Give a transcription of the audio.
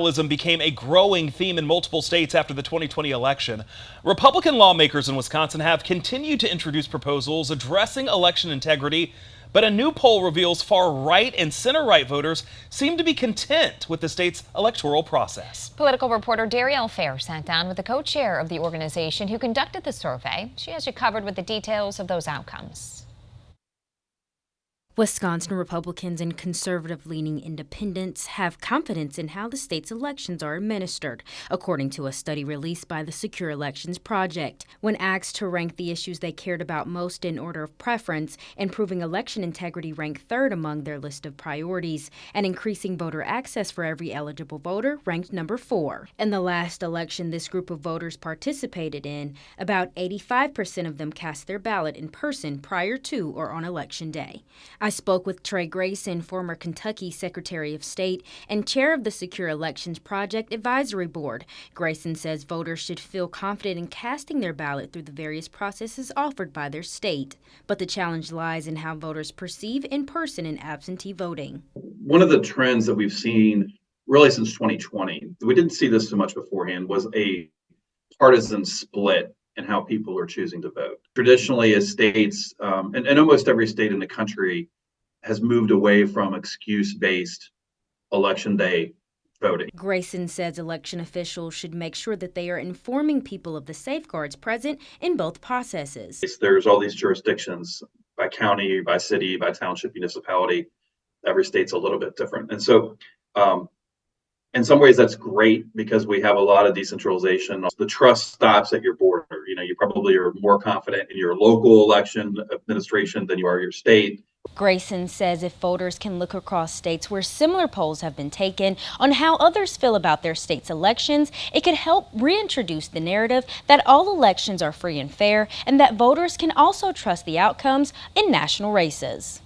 Became a growing theme in multiple states after the 2020 election. Republican lawmakers in Wisconsin have continued to introduce proposals addressing election integrity, but a new poll reveals far right and center right voters seem to be content with the state's electoral process. Political reporter Darielle Fair sat down with the co-chair of the organization who conducted the survey. She has you covered with the details of those outcomes. Wisconsin Republicans and conservative-leaning independents have confidence in how the state's elections are administered, according to a study released by the Secure Elections Project. When asked to rank the issues they cared about most in order of preference, improving election integrity ranked third among their list of priorities, and increasing voter access for every eligible voter ranked number 4. In the last election this group of voters participated in, about 85% of them cast their ballot in person prior to or on Election Day. I spoke with Trey Grayson, former Kentucky Secretary of State and chair of the Secure Elections Project Advisory Board. Grayson says voters should feel confident in casting their ballot through the various processes offered by their state. But the challenge lies in how voters perceive in-person and absentee voting. One of the trends that we've seen really since 2020, we didn't see this so much beforehand, was a partisan split in how people are choosing to vote. Traditionally, as states, and almost every state in the country has moved away from excuse-based election day voting. Grayson says election officials should make sure that they are informing people of the safeguards present in both processes. There's all these jurisdictions by county, by city, by township, municipality. Every state's a little bit different. And so in some ways that's great because we have a lot of decentralization. The trust stops at your border. You probably are more confident in your local election administration than you are your state. Grayson says if voters can look across states where similar polls have been taken on how others feel about their state's elections, it could help reintroduce the narrative that all elections are free and fair and that voters can also trust the outcomes in national races.